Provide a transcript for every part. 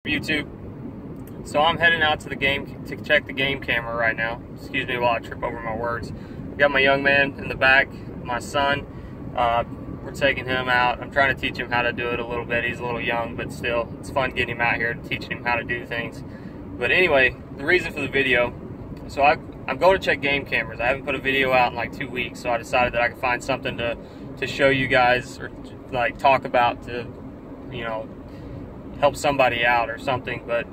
YouTube. So I'm heading out to the game to check the game camera right now. Excuse me while I trip over my words. Got my young man in the back, my son. We're taking him out. I'm trying to teach him how to do it a little bit. He's a little young, but still, it's fun getting him out here and teaching him how to do things. But anyway, the reason for the video, so I'm going to check game cameras. I haven't put a video out in like 2 weeks, so I decided that I could find something to show you guys, or like talk about, to, you know, help somebody out or something. But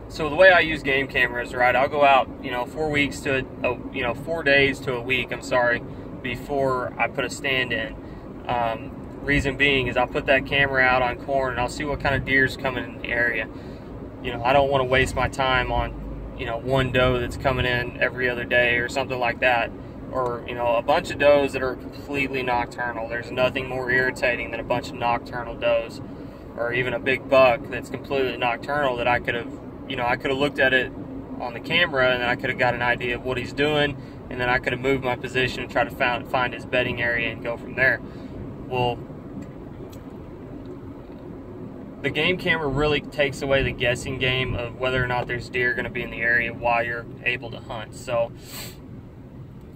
so the way I use game cameras, right, I'll go out, 4 weeks to 4 days to a week, I'm sorry, before I put a stand in. Reason being is I'll put that camera out on corn and I'll see what kind of deer's coming in the area. I don't want to waste my time on one doe that's coming in every other day or something like that, or a bunch of does that are completely nocturnal. There's nothing more irritating than a bunch of nocturnal does, or even a big buck that's completely nocturnal that I could have looked at it on the camera and then I could have got an idea of what he's doing, and then I could have moved my position and try to find his bedding area and go from there. Well, the game camera really takes away the guessing game of whether or not there's deer going to be in the area while you're able to hunt. So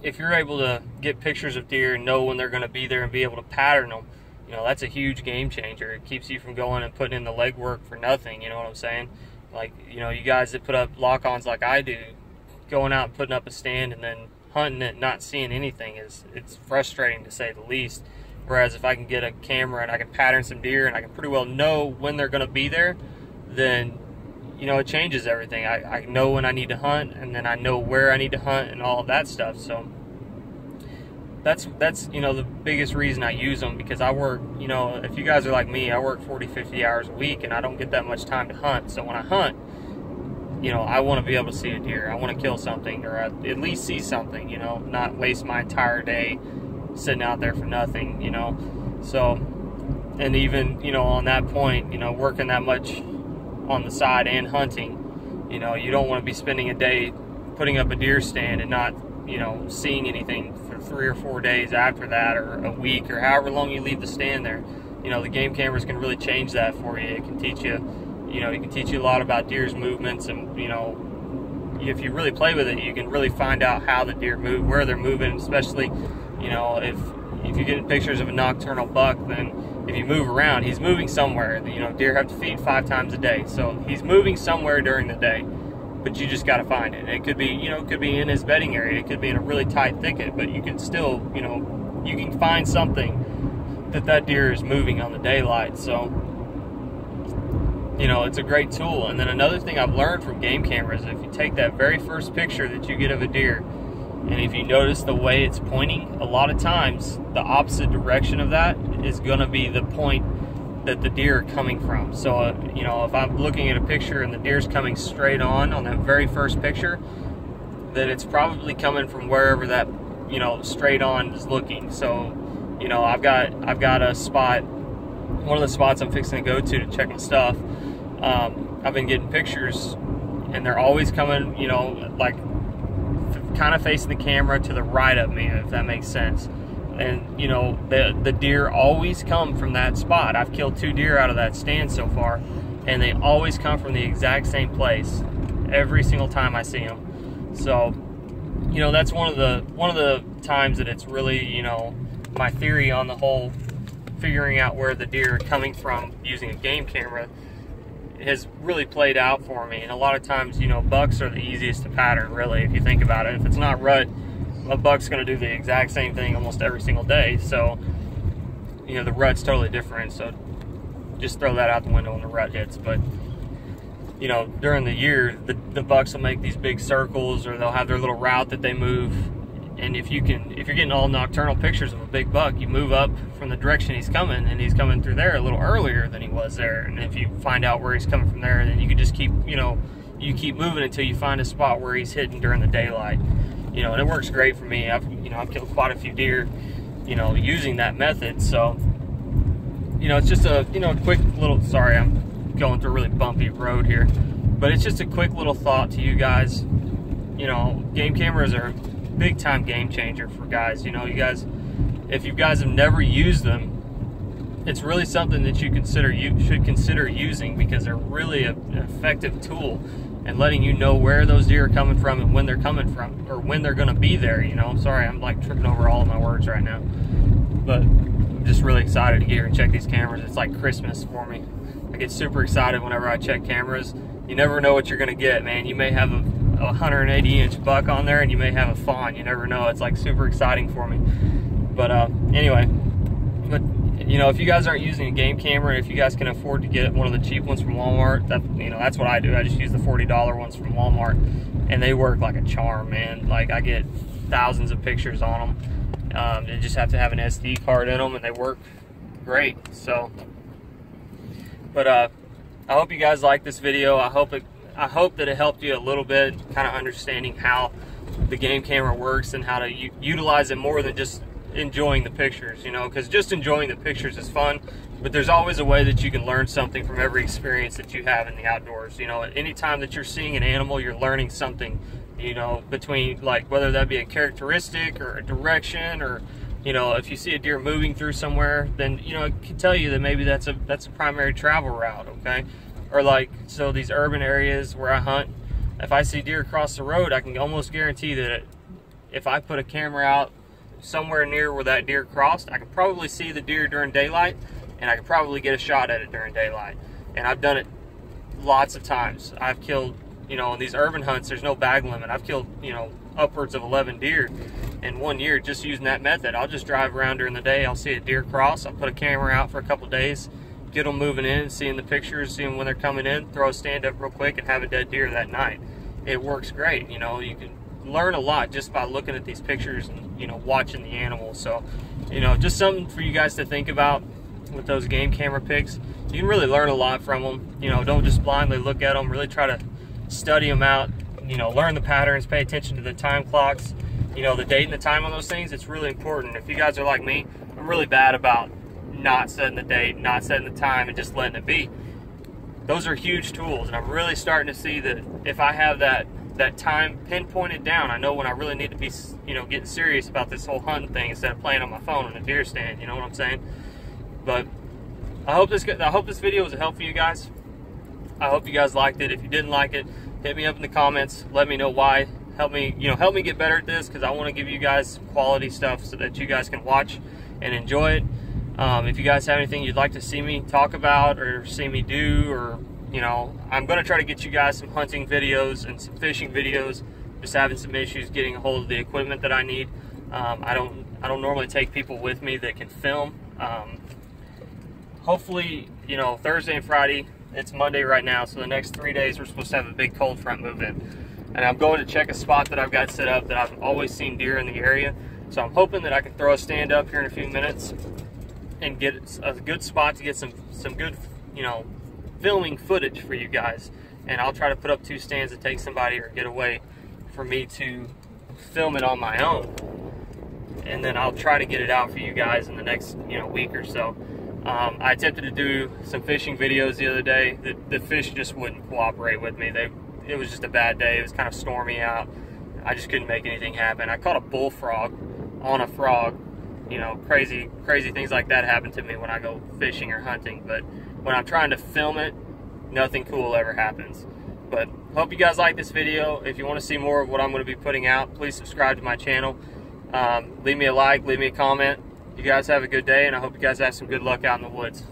if you're able to get pictures of deer and know when they're going to be there and be able to pattern them, that's a huge game changer. It keeps you from going and putting in the legwork for nothing, you know what I'm saying? Like, you guys that put up lock-ons like I do, going out and putting up a stand and then hunting it, not seeing anything, it's frustrating to say the least. Whereas if I can get a camera and I can pattern some deer and I can pretty well know when they're going to be there, then, it changes everything. I know when I need to hunt, and then I know where I need to hunt and all of that stuff. So that's the biggest reason I use them, because I work, if you guys are like me, I work 40-50 hours a week and I don't get that much time to hunt. So when I hunt, I want to be able to see a deer. I want to kill something, or at least see something, not waste my entire day sitting out there for nothing, So, and even, on that point, working that much on the side and hunting, you don't want to be spending a day putting up a deer stand and not, seeing anything for 3 or 4 days after that, or a week, or however long you leave the stand there. The game cameras can really change that for you. It can teach you, it can teach you a lot about deer's movements, and, if you really play with it, you can really find out how the deer move, where they're moving, especially, if you're getting pictures of a nocturnal buck, then if you move around, he's moving somewhere. Deer have to feed 5 times a day, so he's moving somewhere during the day, but you just got to find it. It could be, it could be in his bedding area, it could be in a really tight thicket, but you can still, you can find something that deer is moving on the daylight. So, it's a great tool. And then another thing I've learned from game cameras, if you take that very first picture that you get of a deer, and if you notice the way it's pointing, a lot of times the opposite direction of that is going to be the point that the deer are coming from. So, if I'm looking at a picture and the deer's coming straight on that very first picture, then it's probably coming from wherever that, straight on is looking. So, I've got a spot, one of the spots I'm fixing to go to check my stuff. I've been getting pictures and they're always coming, like kind of facing the camera to the right of me, if that makes sense. And the deer always come from that spot. I've killed 2 deer out of that stand so far, and they always come from the exact same place every single time I see them. So that's one of the times that it's really, my theory on the whole figuring out where the deer are coming from using a game camera has really played out for me. And a lot of times, bucks are the easiest to pattern, really, if you think about it. If it's not rut, a buck's going to do the exact same thing almost every single day. So, the rut's totally different. So just throw that out the window when the rut hits. But, during the year, the bucks will make these big circles, or they'll have their little route that they move. And if you're getting all nocturnal pictures of a big buck, you move up from the direction he's coming, and he's coming through there a little earlier than he was there. And if you find out where he's coming from there, then you can just keep, you keep moving until you find a spot where he's hitting during the daylight. And it works great for me. I've killed quite a few deer, using that method. So, it's just a, quick little, sorry, I'm going through a really bumpy road here, but it's just a quick little thought to you guys. Game cameras are big time game changer for guys. You guys, if you guys have never used them, it's really something that you should consider using, because they're really an effective tool in letting you know where those deer are coming from and when they're coming from, or when they're going to be there. You know, sorry, I'm like tripping over all of my words right now, but I'm just really excited to get here and check these cameras. It's like Christmas for me. I get super excited whenever I check cameras. You never know what you're going to get, man. You may have a 180-inch buck on there, and you may have a fawn. You never know. It's like super exciting for me. But anyway, but you know, if you guys aren't using a game camera, if you guys can afford to get one of the cheap ones from Walmart, that's what I do. I just use the $40 ones from Walmart, and they work like a charm, man. Like, I get thousands of pictures on them. They just have to have an SD card in them, and they work great. So, but I hope you guys like this video. I hope that it helped you a little bit, kind of understanding how the game camera works and how to utilize it more than just enjoying the pictures, you know, because just enjoying the pictures is fun, but there's always a way that you can learn something from every experience that you have in the outdoors. You know, any time that you're seeing an animal, you're learning something, you know, between, like, whether that be a characteristic or a direction, or, you know, if you see a deer moving through somewhere, then, you know, it can tell you that maybe that's a primary travel route, okay? Or, like, so these urban areas where I hunt, if I see deer across the road, I can almost guarantee that if I put a camera out somewhere near where that deer crossed, I could probably see the deer during daylight, and I could probably get a shot at it during daylight. And I've done it lots of times. I've killed, you know, in these urban hunts, there's no bag limit. I've killed, you know, upwards of 11 deer in 1 year just using that method. I'll just drive around during the day, I'll see a deer cross, I'll put a camera out for a couple days, get them moving in, seeing the pictures, seeing when they're coming in, throw a stand up real quick, and have a dead deer that night. It works great. You know, you can learn a lot just by looking at these pictures and, you know, watching the animals. So, you know, just something for you guys to think about with those game camera pics. You can really learn a lot from them. You know, don't just blindly look at them. Really try to study them out. You know, learn the patterns, pay attention to the time clocks, you know, the date and the time on those things. It's really important. If you guys are like me, I'm really bad about not setting the date, not setting the time, and just letting it be. Those are huge tools, and I'm really starting to see that if I have that time pinpointed down, I know when I really need to be, you know, getting serious about this whole hunting thing instead of playing on my phone in a deer stand. You know what I'm saying? But I hope this video was a help for you guys. I hope you guys liked it. If you didn't like it, hit me up in the comments. Let me know why. Help me get better at this, because I want to give you guys quality stuff so that you guys can watch and enjoy it. If you guys have anything you'd like to see me talk about or see me do, or, you know, I'm going to try to get you guys some hunting videos and some fishing videos. Just having some issues getting a hold of the equipment that I need. I don't normally take people with me that can film. Hopefully, you know, Thursday and Friday, it's Monday right now, so the next 3 days we're supposed to have a big cold front move in. And I'm going to check a spot that I've got set up that I've always seen deer in the area. So I'm hoping that I can throw a stand up here in a few minutes and get a good spot to get some good, you know, filming footage for you guys. And I'll try to put up 2 stands to take somebody or get away for me to film it on my own. And then I'll try to get it out for you guys in the next, you know, week or so. I attempted to do some fishing videos the other day. The fish just wouldn't cooperate with me. It was just a bad day. It was kind of stormy out. I just couldn't make anything happen. I caught a bullfrog on a frog. You know, crazy things like that happen to me when I go fishing or hunting. But when I'm trying to film it, nothing cool ever happens. But hope you guys like this video. If you want to see more of what I'm going to be putting out, please subscribe to my channel. Leave me a like, leave me a comment. You guys have a good day, and I hope you guys have some good luck out in the woods.